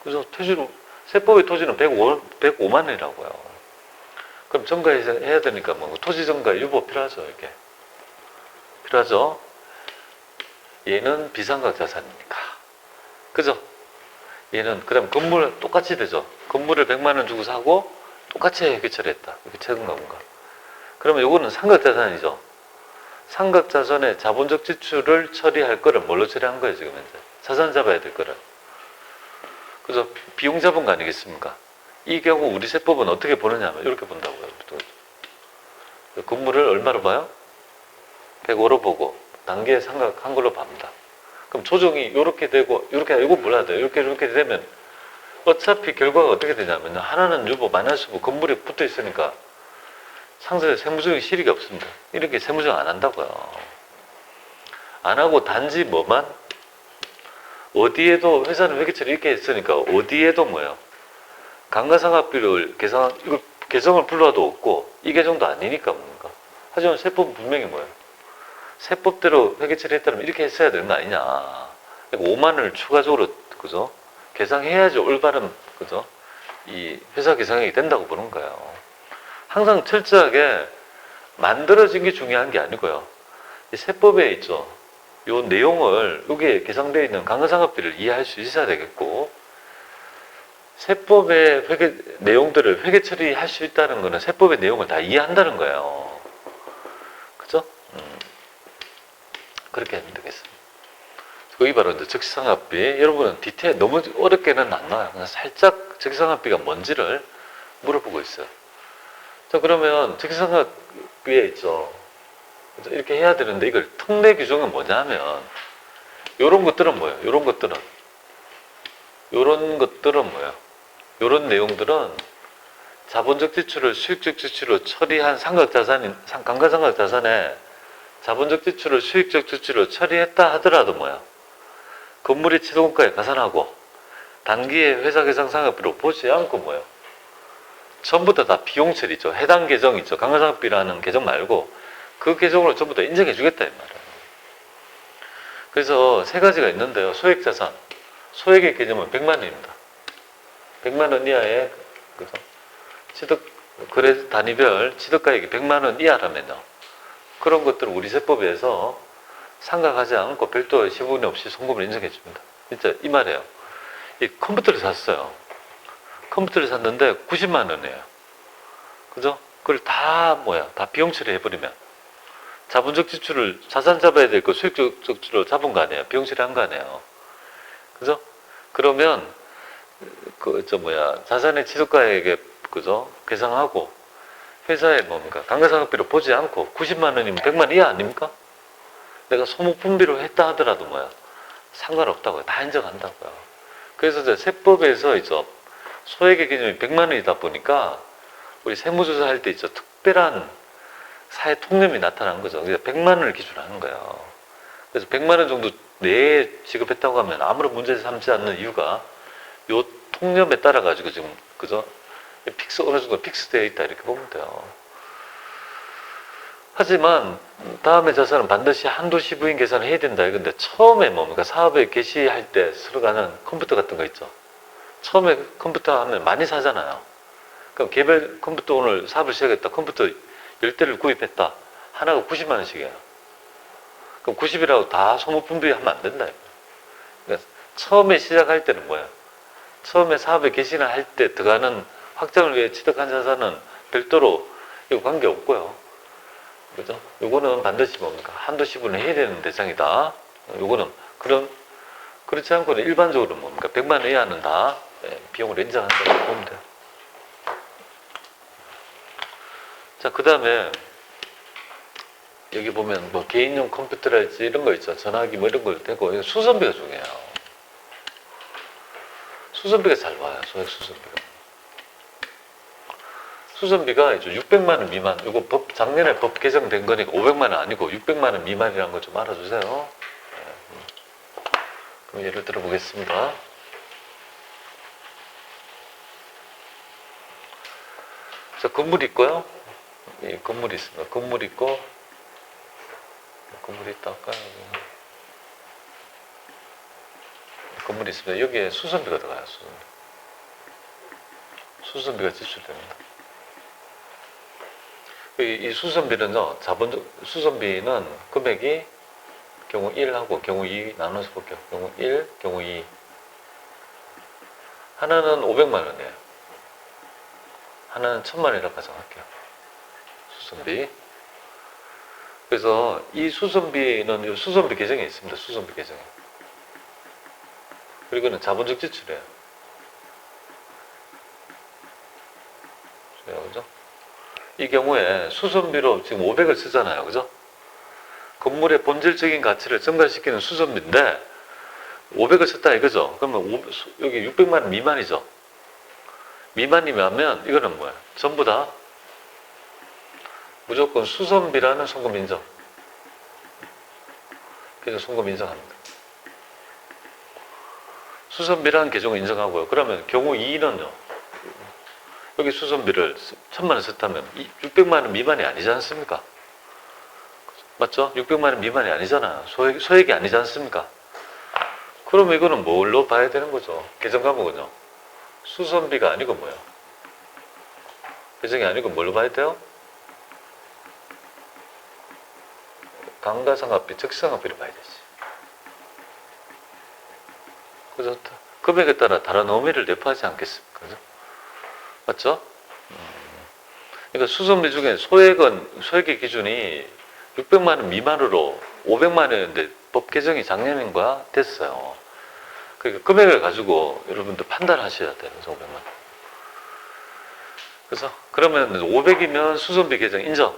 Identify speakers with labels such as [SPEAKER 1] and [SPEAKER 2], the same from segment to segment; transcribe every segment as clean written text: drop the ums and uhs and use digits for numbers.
[SPEAKER 1] 그래서 세법의 토지는 105만 원이라고요. 그럼 정가해야 되니까 뭐 토지 정가 유보 필요하죠, 이게. 필요하죠. 얘는 비상각 자산이니까. 그죠? 얘는, 그 다음 건물 똑같이 되죠. 건물을 100만 원 주고 사고 똑같이 회계처리했다. 이렇게 최근 가본가. 그러면 요거는 상각 자산이죠. 상각 자산의 자본적 지출을 처리할 거를 뭘로 처리한 거예요, 지금 현재? 자산 잡아야 될 거를. 그래서 비용 잡은 거 아니겠습니까? 이 경우 우리 세법은 어떻게 보느냐 하면 이렇게 본다고요. 건물을 얼마로 봐요? 105로 보고 단계 상각한 걸로 봅니다. 그럼 조정이 이렇게 되고 이렇게 이거 몰라야 돼요. 이렇게 되면 어차피 결과가 어떻게 되냐면 하나는 유보 마이너스고 건물이 붙어 있으니까 상세에 세무적인 실익이 없습니다. 이렇게 세무적 안 한다고요. 안 하고 단지 뭐만 어디에도 회사는 회계처리 이렇게 했으니까 어디에도 뭐예요? 감가상각비를 이거 개성을 불러도 없고 이 개정도 아니니까 뭡니까? 하지만 세법은 분명히 뭐예요? 세법대로 회계처리 했다면 이렇게 했어야 되는 거 아니냐. 그러니까 5만 원을 추가적으로 그죠? 계상해야지 올바른 그죠? 이 회사 계상액이 된다고 보는 거예요. 항상 철저하게 만들어진 게 중요한 게 아니고요. 이 세법에 있죠. 요 내용을 여기에 계상되어 있는 감가상각비를 이해할 수 있어야 되겠고 세법의 내용들을 회계 처리할 수 있다는 거는 세법의 내용을 다 이해한다는 거예요. 그죠? 그렇게 하면 되겠습니다. 그게 바로 이제 적시상각비. 여러분은 디테일 너무 어렵게는 안 나와요. 그냥 살짝 적시상각비가 뭔지를 물어보고 있어요. 자, 그러면 적시상각비에 있죠. 이렇게 해야 되는데 이걸 특례 규정은 뭐냐면 요런 것들은 뭐예요? 요런 것들은 뭐예요? 요런 내용들은 자본적 지출을 수익적 지출로 처리한 감가상각자산에 자본적 지출을 수익적 지출로 처리했다 하더라도 뭐야? 건물의 취득원가에 가산하고 단기의 회사계상상각비로 보지 않고 뭐예요? 전부 다 비용 처리죠. 해당 계정 있죠. 감가상각비라는 계정 말고 그 계정으로 전부 다 인정해 주겠다 이 말이에요. 그래서 세 가지가 있는데요. 소액자산, 소액의 개념은 100만 원입니다. 100만 원 이하의 거래 단위별 취득가액이 100만 원 이하라면요. 그런 것들을 우리 세법에서 상각하지 않고 별도의 시부분이 없이 송금을 인정해 줍니다. 진짜 이 말이에요. 이 컴퓨터를 샀어요. 컴퓨터를 샀는데 90만 원이에요. 그죠? 그걸 다 비용 처리해버리면 자본적 지출을 자산 잡아야 될 거 수익적 지출로 잡은 거 아니에요. 비용 처리한 거 아니에요. 그죠? 그러면 자산의 취득가액에 그죠? 계상하고 회사에 감가상각비로 보지 않고 90만 원이면 100만 원 이하 아닙니까? 내가 소모품비로 했다 하더라도 상관없다고요. 다 인정한다고요. 그래서 이제 세법에서 있죠. 소액의 개념이 100만 원이다 보니까 우리 세무조사 할 때 있죠. 특별한 사회 통념이 나타난 거죠. 그래서 100만 원을 기준으로 하는 거예요. 그래서 100만 원 정도 내에 지급했다고 하면 아무런 문제 삼지 않는 이유가 요 통념에 따라 가지고 지금 그죠? 어느 정도 픽스되어 있다 이렇게 보면 돼요. 하지만 다음에 자산은 반드시 한도 시부인 계산을 해야 된다. 근데 처음에 사업에 개시할 때 서로 가는 컴퓨터 같은 거 있죠. 처음에 컴퓨터 하면 많이 사잖아요. 그럼 개별 컴퓨터 오늘 사업을 시작했다. 컴퓨터 10대를 구입했다. 하나가 90만 원씩이에요. 그럼 90이라고 다 소모품비 하면 안 된다. 그러니까 처음에 시작할 때는 처음에 사업에 개시를 할 때 들어가는 확장을 위해 취득한 자산은 별도로 이거 관계 없고요. 그죠? 요거는 반드시 한도 시분을 해야 되는 대상이다. 요거는 그렇지 않고는 일반적으로 100만 원 이하는 다 비용을 인정한다고 보면 돼요. 자, 그 다음에 여기 보면 개인용 컴퓨터랄지 이런 거 있죠. 전화기 이런 거 되고 수선비가 중요해요. 수선비가 잘 와요. 소액 수선비가. 수선비가 이제 600만 원 미만. 이거 작년에 법 개정된 거니까 500만 원 아니고 600만 원 미만이라는 거 좀 알아주세요. 네. 그럼 예를 들어 보겠습니다. 자, 건물이 있고요. 예, 건물이 있습니다. 건물이 있고, 건물이 있다 할까요? 건물이 있습니다. 여기에 수선비가 들어가요. 수선비. 수선비가 지출됩니다. 이 수선비는요, 수선비는 금액이 경우 1하고 경우 2 나눠서 볼게요. 경우 1, 경우 2. 하나는 500만 원이에요. 하나는 1000만 원이라고 가정할게요. 수선비. 그래서 이 수선비는 수선비 계정에 있습니다. 수선비 계정에. 그리고 이거는 자본적 지출이에요. 그죠? 이 경우에 수선비로 지금 500을 쓰잖아요. 그죠? 건물의 본질적인 가치를 증가시키는 수선비인데 500을 썼다 이거죠. 그러면 여기 600만 원 미만이죠. 미만이면 이거는 뭐야? 전부 다 무조건 수선비라는 송금 인정. 그래서 송금 인정합니다. 수선비라는 계정을 인정하고요. 그러면 경우 2는요. 여기 수선비를 1000만 원 썼다면 600만 원 미만이 아니지 않습니까? 맞죠? 600만 원 미만이 아니잖아요. 소액이 아니지 않습니까? 그러면 이거는 뭘로 봐야 되는 거죠? 계정 과목은요. 수선비가 아니고 뭐예요? 계정이 아니고 뭘로 봐야 돼요? 감가상각비, 적시상각비를 봐야 되지. 그래서 금액에 따라 다른 의미를 내포하지 않겠습니까? 그죠? 맞죠? 그러니까 수선비 중에 소액의 기준이 600만 원 미만으로 500만 원인데 법 개정이 작년인가 됐어요. 그러니까 금액을 가지고 여러분들 판단하셔야 돼요. 그래서 500만 원. 그래서 그러면 500이면 수선비 계정 인정.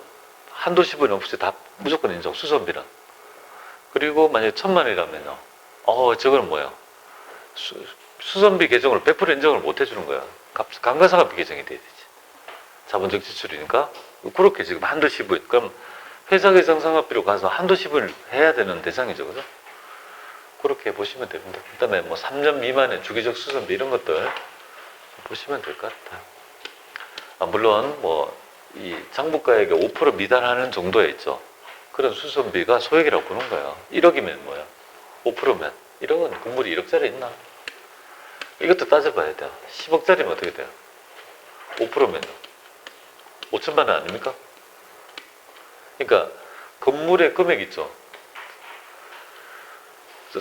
[SPEAKER 1] 한도 10원 없이 다 무조건 인정. 수선비는. 그리고 만약에 1000만 원이라면요. 저건 뭐예요? 수선비 계정을 100% 인정을 못 해주는 거야. 감가상각비 계정이 돼야 되지. 자본적 지출이니까. 그렇게 지금 한도 10원. 그럼 회사 계정 상각비로 가서 한도 10원을 해야 되는 대상이죠. 그죠? 그렇게 보시면 됩니다. 그 다음에 뭐 3년 미만의 주기적 수선비 이런 것들 보시면 될 것 같아요. 물론 이 장부가액의 5% 미달하는 정도에 있죠. 그런 수선비가 소액이라고 보는 거예요. 1억이면 뭐야? 5%면 1억은 건물이 1억짜리 있나? 이것도 따져봐야 돼요. 10억짜리면 어떻게 돼요? 5%면요. 5천만 원 아닙니까? 그러니까 건물의 금액 있죠.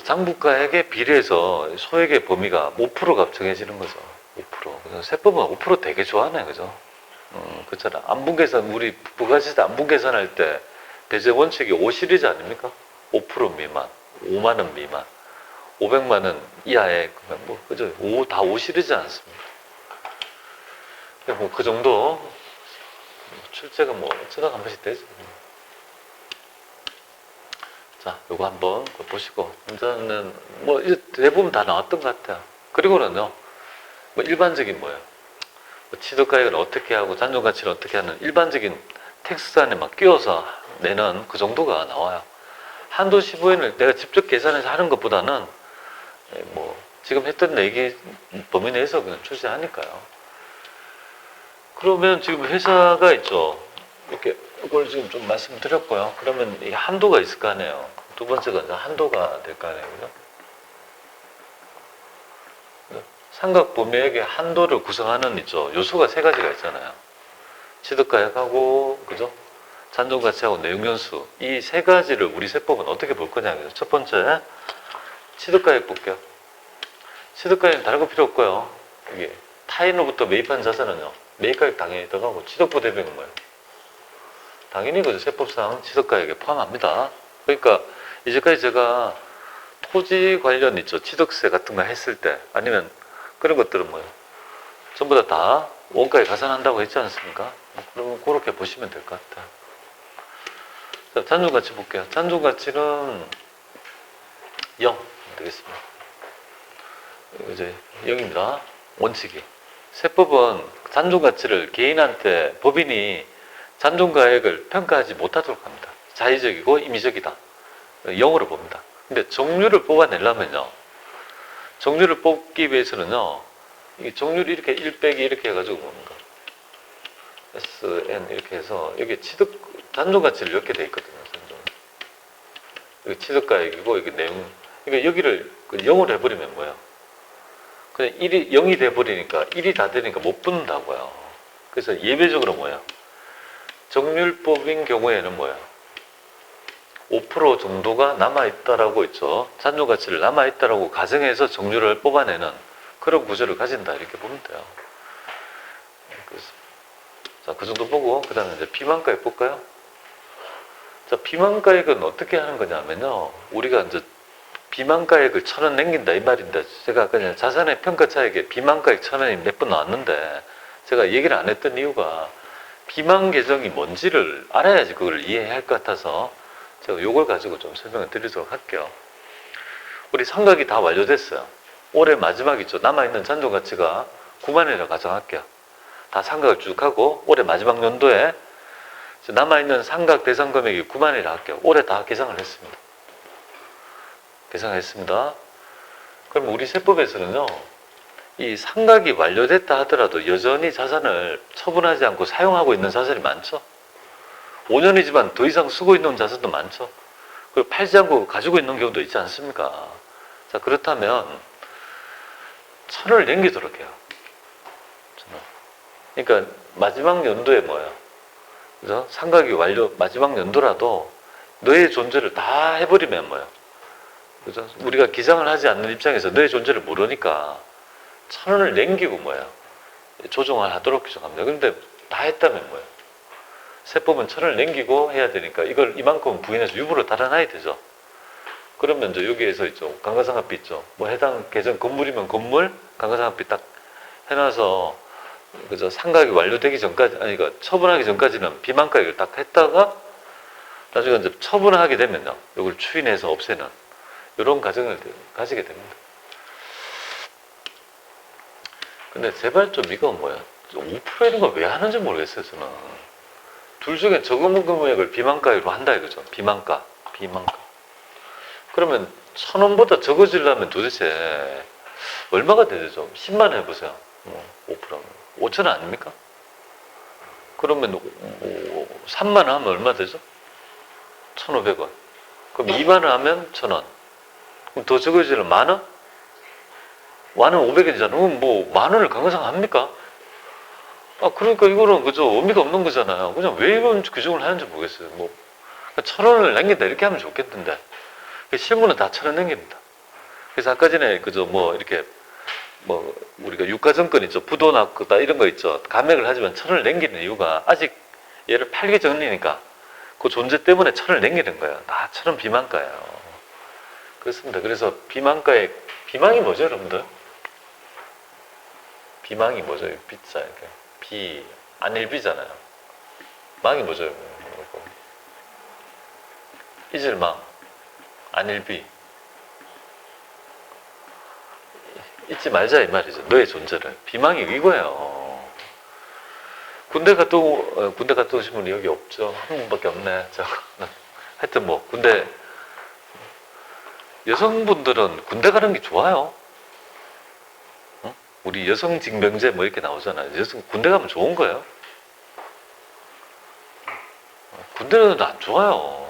[SPEAKER 1] 장부가액에 비례해서 소액의 범위가 5%가 정해지는 거죠. 5%. 그래서 세법은 5% 되게 좋아하네, 그죠? 그렇잖아. 안분계산, 우리 부가세 안분계산할 때 배제 원칙이 5시리즈 아닙니까? 5% 미만, 5만 원 미만, 500만 원 이하의 금액, 그죠? 다 5시리즈 않습니까? 그 정도 출제가 어쩌다 한 번씩 되죠. 자, 요거 한번 보시고, 이제는 이제 대부분 다 나왔던 것 같아요. 그리고는요, 일반적인 뭐예요? 취득가액을 어떻게 하고 잔존가치를 어떻게 하는 일반적인 텍스 안에 막 끼워서 내는 그 정도가 나와요. 한도 15엔을 내가 직접 계산해서 하는 것보다는 지금 했던 얘기 범위 내에서 그냥 출제하니까요. 그러면 지금 회사가 있죠. 이렇게 이걸 지금 좀 말씀드렸고요. 그러면 이게 한도가 있을 거 아니에요. 두 번째가 이제 한도가 될 거 아니에요. 그죠? 상각 범위액의 한도를 구성하는 요소가 세 가지가 있잖아요. 취득가액하고, 그죠? 잔존가치하고 내용연수. 이 세 가지를 우리 세법은 어떻게 볼 거냐고요. 첫 번째, 취득가액 볼게요. 취득가액은 다른 거 필요 없고요. 이게 타인으로부터 매입한 자산은요. 매입가액 당연히 들어가고, 취득부 대비는 뭐예요? 당연히 그죠. 세법상 취득가액에 포함합니다. 그러니까 이제까지 제가 토지 관련 취득세 같은 거 했을 때 아니면 그런 것들은 뭐예요? 전부 다 원가에 가산한다고 했지 않습니까? 그러면 그렇게 보시면 될 것 같아요. 자, 잔존가치 볼게요. 잔존가치는 0 되겠습니다. 이제 0입니다. 원칙이. 세법은 잔존가치를 개인한테 법인이 잔존가액을 평가하지 못하도록 합니다. 자의적이고 임의적이다. 0으로 봅니다. 근데 정률을 뽑아내려면요. 정률을 뽑기 위해서는요. 이 정률이 이렇게 1 빼기 이렇게 해가지고 보는 거. SN 이렇게 해서 여기 잔존가치를 이렇게 돼 있거든요. 여기 취득가액이고 여기 내용. 그러니까 여기를 0으로 해버리면 뭐예요? 그냥 1이 0이 돼버리니까 1이 다 되니까 못 붙는다고요. 그래서 예외적으로 뭐야? 정률법인 경우에는 뭐야? 5% 정도가 남아있다라고 있죠. 잔존가치를 남아있다라고 가정해서 정률을 뽑아내는 그런 구조를 가진다 이렇게 보면 돼요. 그래서 자, 그 정도 보고 그 다음에 이제 비만가액 볼까요? 자, 비만가액은 어떻게 하는 거냐면요. 우리가 이제 비만가액을 1,000원 남긴다 이 말인데 제가 그냥 자산의 평가 차익에 비만가액 1,000원이 몇 번 나왔는데 제가 얘기를 안 했던 이유가 비만 계정이 뭔지를 알아야지 그걸 이해해야 할 것 같아서 제가 요걸 가지고 좀 설명을 드리도록 할게요. 우리 상각이 다 완료됐어요. 올해 마지막이죠. 남아있는 잔존가치가 9만원이라고 가정할게요. 다 상각을 쭉 하고 올해 마지막 연도에 남아있는 상각 대상 금액이 9만원이라 할게요. 올해 다 계상을 했습니다. 계상을 했습니다. 그럼 우리 세법에서는요, 이 상각이 완료됐다 하더라도 여전히 자산을 처분하지 않고 사용하고 있는 자산이 많죠. 5년이지만 더 이상 쓰고 있는 자산도 많죠. 그리고 팔지 않고 가지고 있는 경우도 있지 않습니까? 자, 그렇다면 1,000원을 남기도록 해요. 1,000원. 그러니까 마지막 연도에 뭐예요? 그죠? 상각이 완료 마지막 연도라도 너의 존재를 다 해버리면 뭐예요? 그죠? 우리가 기장을 하지 않는 입장에서 너의 존재를 모르니까 1,000원을 남기고 뭐예요? 조정을 하도록 규정합니다. 그런데 다 했다면 뭐예요? 세법은 1,000원을 남기고 해야 되니까 이걸 이만큼 부인해서 유보를 달아놔야 되죠. 그러면 이제 여기에서 있죠. 감가상각비 있죠. 뭐 해당 계정 건물이면 건물 감가상각비 딱 해놔서 그죠. 상각이 완료되기 전까지 아니 그러니까 처분하기 전까지는 비만가액을 딱 했다가 나중에 이제 처분하게 되면요. 이걸 추인해서 없애는 이런 과정을 가지게 됩니다. 근데 제발 좀 이거 뭐야? 5% 이런 거 왜 하는지 모르겠어요, 저는. 둘 중에 적은 금액을 비만가액으로 한다 이거죠. 비만가. 그러면 1,000원보다 적어지려면 도대체 얼마가 되죠? 10만 원 해보세요. 5%면 5,000원 아닙니까? 그러면 3만 원 하면 얼마 되죠? 1,500원. 그럼 2만 원 하면 1,000원. 그럼 더 적어지려면 만 원? 만원 500원이잖아. 그럼 뭐 만 원을 감가상각합니까? 아, 그러니까 이거는 그저 의미가 없는 거잖아요. 그냥 왜 이런 규정을 하는지 모르겠어요. 뭐 1,000원을 남긴다 이렇게 하면 좋겠는데 실무는 다 1,000원 남깁니다. 그래서 아까 전에 그저 뭐 이렇게 뭐 우리가 유가증권 있죠. 부도 납부다 이런 거 있죠. 감액을 하지만 1,000원을 남기는 이유가 아직 얘를 팔기 전이니까 그 존재 때문에 1,000원을 남기는 거예요. 다 1,000원 비만가예요. 그렇습니다. 그래서 비망이 뭐죠, 여러분들? 비망이 뭐죠? 비자 이렇게 안일비잖아요. 망이 뭐죠? 잊을망, 안일비. 잊지 말자 이 말이죠. 너의 존재를. 비망이 이거예요. 군대 갔다 오신 분이 여기 없죠. 한 분밖에 없네. 하여튼 뭐 군대 여성분들은 군대 가는 게 좋아요. 우리 여성 징병제 뭐 이렇게 나오잖아요. 여성 군대 가면 좋은 거예요. 군대는 안 좋아요.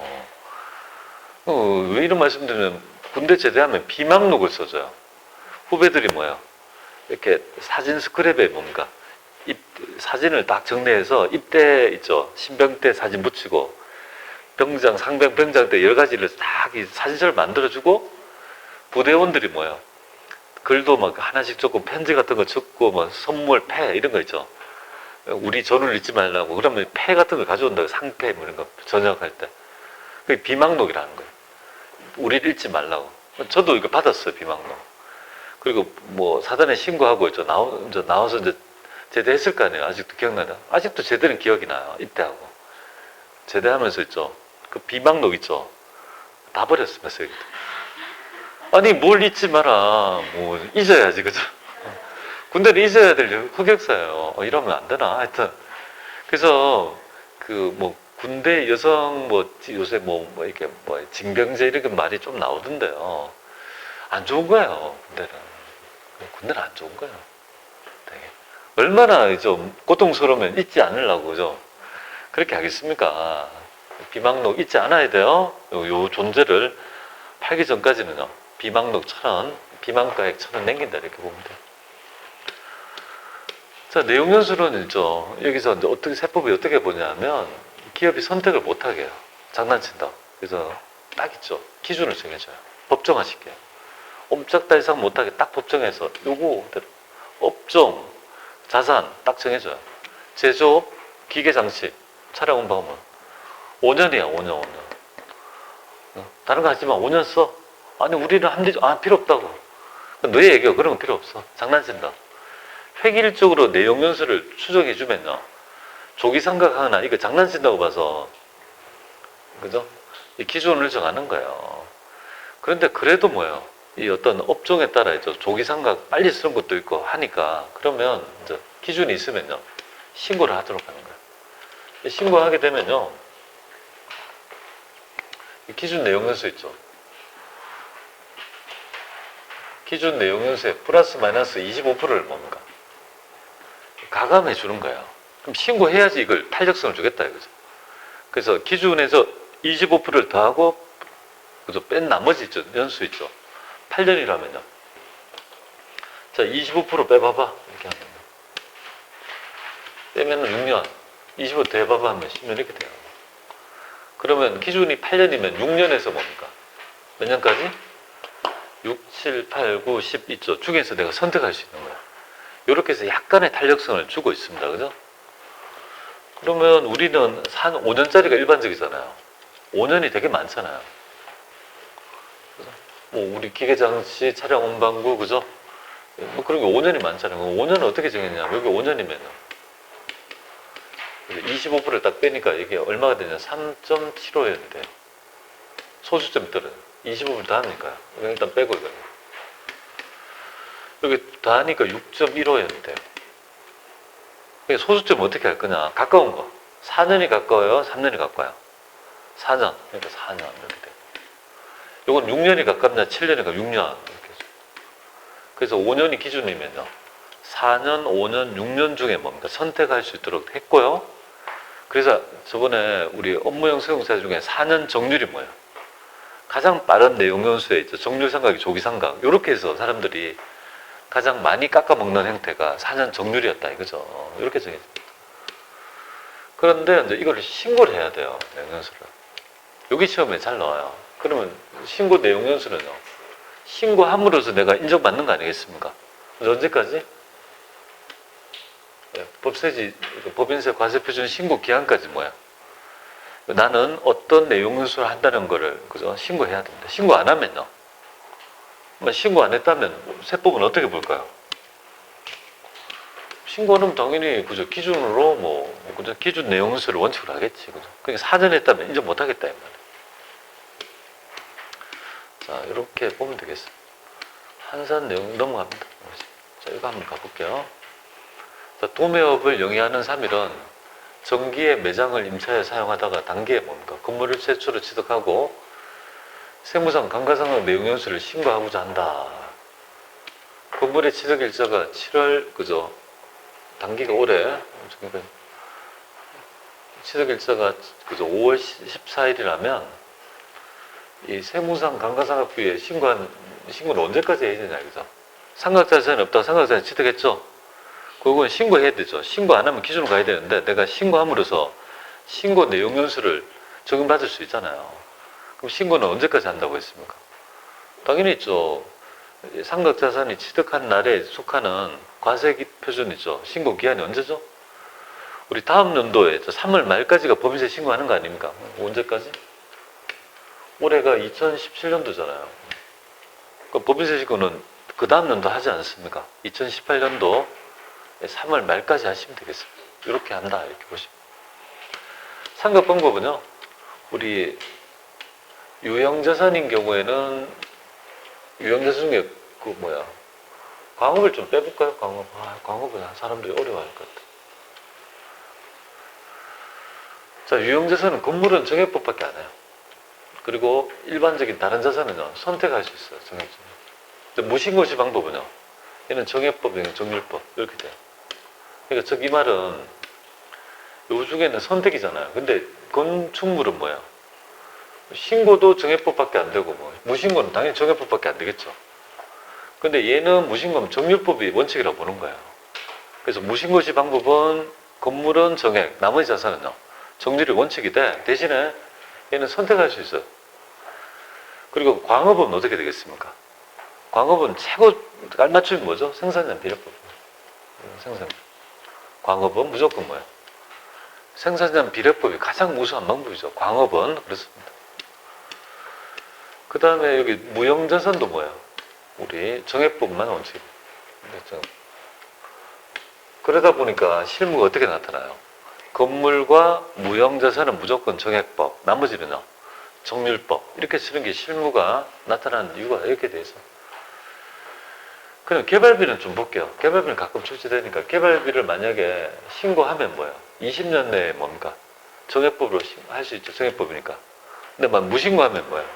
[SPEAKER 1] 왜 이런 말씀드리면 군대 제대하면 비망록을 써줘요. 후배들이 뭐야? 이렇게 사진 스크랩에 뭔가 사진을 딱 정리해서 입대 있죠. 신병 때 사진 붙이고 병장, 상병, 병장 때 여러 가지를 딱 사진첩을 만들어주고 부대원들이 뭐야? 글도 막 하나씩 적고 편지 같은 거 적고 뭐 선물, 패 이런 거 있죠. 우리 전우를 잊지 말라고. 그러면 패 같은 걸 가져온다고. 상패 뭐 이런 거 전역할 때. 그게 비망록이라는 거예요. 우리를 잊지 말라고. 저도 이거 받았어요, 비망록. 그리고 뭐 사단에 신고하고 있죠. 나와서 이제 제대했을 거 아니에요. 아직도 기억나요? 아직도 제대는 기억이 나요. 입대하고. 제대하면서 있죠. 그 비망록 있죠. 다 버렸습니다, 쓰레기. 아니 뭘 잊지 마라. 뭐 잊어야지, 그죠? 군대는 잊어야 될 흑역사예요. 이러면 안 되나? 하여튼 그래서 그 뭐 군대 여성 뭐 요새 뭐 이렇게 뭐 징병제 이렇게 말이 좀 나오던데요. 안 좋은 거예요. 군대는 안 좋은 거예요. 되게. 얼마나 좀 고통스러우면 잊지 않으려고 그죠? 그렇게 하겠습니까? 비망록 잊지 않아야 돼요. 요 존재를 팔기 전까지는요. 비망록 1,000원, 비망가액 1,000원 남긴다 이렇게 보면 돼요. 자, 내용연수는 있죠. 여기서 이제 어떻게, 세법이 어떻게 보냐면, 기업이 선택을 못하게 해요. 장난친다. 그래서 딱 있죠. 기준을 정해줘요. 법정화시켜요. 옴짝달싹 못하게 딱 법정해서 요거 업종, 자산 딱 정해줘요. 제조업, 기계장치, 차량 운반은 5년이야, 5년. 다른 거 하지만 5년 써. 아니, 우리는 필요 없다고. 너의 얘기가 그런 건 필요 없어. 장난친다. 획일적으로 내용연수를 추적해주면요. 조기상각하거나 이거 장난친다고 봐서, 그죠? 이 기준을 정하는 거예요. 그런데 그래도 뭐예요? 이 어떤 업종에 따라 있죠. 조기상각 빨리 쓰는 것도 있고 하니까, 그러면 이제 기준이 있으면요. 신고를 하도록 하는 거예요. 신고하게 되면요. 기준 내용연수 있죠. 기준 내용연수에 플러스 마이너스 25%를 뭡니까? 가감해 주는 거예요. 그럼 신고해야지 이걸 탄력성을 주겠다 이거죠. 그래서 기준에서 25%를 더하고 그죠? 뺀 나머지 있죠. 연수 있죠. 8년이라면요. 자, 25% 빼봐봐. 이렇게 하면. 빼면은 6년. 25 더해봐봐 하면 10년 이렇게 돼요. 그러면 기준이 8년이면 6년에서 뭡니까? 몇 년까지? 6, 7, 8, 9, 10 있죠. 중에서 내가 선택할 수 있는 거야. 이렇게 해서 약간의 탄력성을 주고 있습니다. 그죠? 그러면 우리는 5년짜리가 일반적이잖아요. 5년이 되게 많잖아요. 뭐 우리 기계장치, 차량 운반구, 그죠? 뭐 그런 게 5년이 많잖아요. 5년은 어떻게 정했냐? 여기 5년이면 25%를 딱 빼니까 이게 얼마가 되냐? 3.75였는데 돼요. 소수점이 떨어져요. 25% 더 하니까요. 일단 빼고 이거는. 여기 더 하니까 6.15였는데 돼요. 소수점 어떻게 할 거냐? 가까운 거. 4년이 가까워요? 3년이 가까워요? 4년. 그러니까 4년 이렇게 돼요. 이건 6년이 가깝냐? 7년이 가깝냐? 6년. 이렇게 해서. 그래서 5년이 기준이면요. 4년, 5년, 6년 중에 뭡니까? 선택할 수 있도록 했고요. 그래서 저번에 우리 업무용 수용사 중에 4년 정률이 뭐예요? 가장 빠른 내용연수에 있죠. 정률상각이 조기상각. 이렇게 해서 사람들이 가장 많이 깎아먹는 형태가 4년 정률이었다 이거죠. 이렇게 정해집니다. 그런데 이제 이걸 신고를 해야 돼요. 내용연수를. 여기 시험에 잘 나와요. 그러면 신고 내용연수는요. 신고함으로써 내가 인정받는 거 아니겠습니까? 언제까지? 법세지, 법인세 과세표준 신고 기한까지 뭐야? 나는 어떤 내용연수를 한다는 거를 그죠? 신고해야 됩니다. 신고 안 하면요. 신고 안 했다면 세법은 어떻게 볼까요? 신고는 당연히 그죠? 기준으로 그죠? 기준 내용연수를 원칙으로 하겠지. 그죠? 그러니까 사전했다면 인정 못 하겠다 이 말이에요. 자, 이렇게 보면 되겠어요. 한산 내용 넘어갑니다. 자, 이거 한번 가볼게요. 자, 도매업을 영위하는 3일은 정기의 매장을 임차에 사용하다가 단기에 뭡니까? 건물을 최초로 취득하고 세무상 감가상각 내용연수를 신고하고자 한다. 건물의 취득 일자가 7월 그죠? 단기가 올해 그러니까 취득 일자가 그죠? 5월 14일이라면 이 세무상 감가상각비에 신고는 언제까지 해야 되냐 그죠? 상각자산이 없다고 상각자산 취득했죠? 그건 신고해야 되죠. 신고 안 하면 기준으로 가야 되는데 내가 신고함으로써 신고 내용연수를 적용받을 수 있잖아요. 그럼 신고는 언제까지 한다고 했습니까? 당연히 있죠. 상각자산이 취득한 날에 속하는 과세표준 있죠. 신고 기한이 언제죠? 우리 다음 연도에 3월 말까지가 법인세 신고하는 거 아닙니까? 언제까지? 올해가 2017년도잖아요. 그 법인세 신고는 그 다음 연도 하지 않습니까? 2018년도 3월 말까지 하시면 되겠습니다. 이렇게 한다 이렇게 보시면. 상각 방법은요. 우리 유형자산인 경우에는 유형자산 중에 광업을 좀 빼볼까요? 광업은 사람들이 어려워할 것 같아요. 자, 유형자산은 건물은 정액법밖에 안 해요. 그리고 일반적인 다른 자산은요 선택할 수 있어요. 정액. 무신고시 방법은요. 얘는 정액법, 얘는 정률법 이렇게 돼요. 그러니까 즉 이 말은 요 중에는 선택이잖아요. 근데 건축물은 뭐야? 신고도 정액법밖에 안 되고 무신고는 당연히 정액법밖에 안 되겠죠. 근데 얘는 무신고는 정률법이 원칙이라고 보는 거예요. 그래서 무신고시 방법은 건물은 정액, 나머지 자산은요. 정률이 원칙이 돼. 대신에 얘는 선택할 수 있어요. 그리고 광업은 어떻게 되겠습니까? 광업은 최고 깔맞춤이 뭐죠? 생산량 비례법. 생산. 광업은 무조건 뭐예요? 생산량 비례법이 가장 우수한 방법이죠. 광업은 그렇습니다. 그 다음에 여기 무형자산도 뭐예요? 우리 정액법만 원칙. 그러다 보니까 실무가 어떻게 나타나요? 건물과 무형자산은 무조건 정액법, 나머지는요, 정률법. 이렇게 쓰는 게 실무가 나타나는 이유가 이렇게 돼 있어. 그럼 개발비는 좀 볼게요. 개발비는 가끔 출제되니까 개발비를 만약에 신고하면 뭐예요? 20년 내에 뭡니까? 정액법으로 할 수 있죠. 정액법이니까. 근데 막 무신고하면 뭐예요?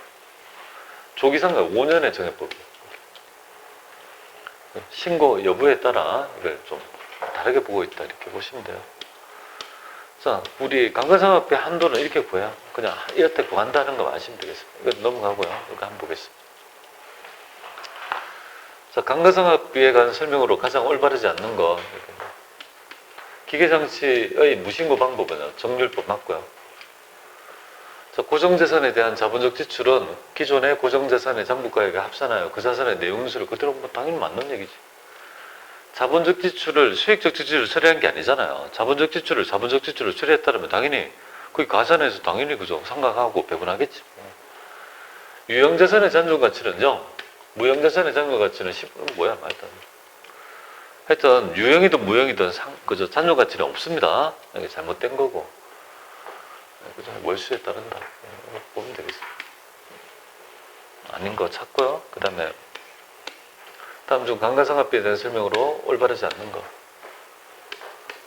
[SPEAKER 1] 조기상가 5년의 정액법이에요. 신고 여부에 따라 이걸 좀 다르게 보고 있다 이렇게 보시면 돼요. 자, 우리 강간상각비 한도는 이렇게 구해요. 그냥 이렇게 구한다는 거 아시면 되겠습니다. 이거 넘어가고요. 이거 한번 보겠습니다. 자, 강간상각비에 관한 설명으로 가장 올바르지 않는 거 기계장치의 무신고 방법은 정률법 맞고요. 자, 고정재산에 대한 자본적 지출은 기존의 고정재산의 장부가액에 합산하여 그 자산의 내용수를 그대로 보면 당연히 맞는 얘기지. 자본적 지출을 수익적 지출을 처리한 게 아니잖아요. 자본적 지출을 처리했다면 당연히 그 가산에서 당연히 그죠 상각하고 배분하겠지. 유형자산의 잔존가치는 0, 무형자산의 잔존가치는 10. 뭐야 말도 안 돼. 하여튼 유형이든 무형이든 그저 잔존가치는 없습니다. 이게 잘못된 거고. 그죠? 월수에 따른다. 보면 되겠습니다. 아닌 거 찾고요. 그 다음 중 강간상각비에 대한 설명으로 올바르지 않는 거.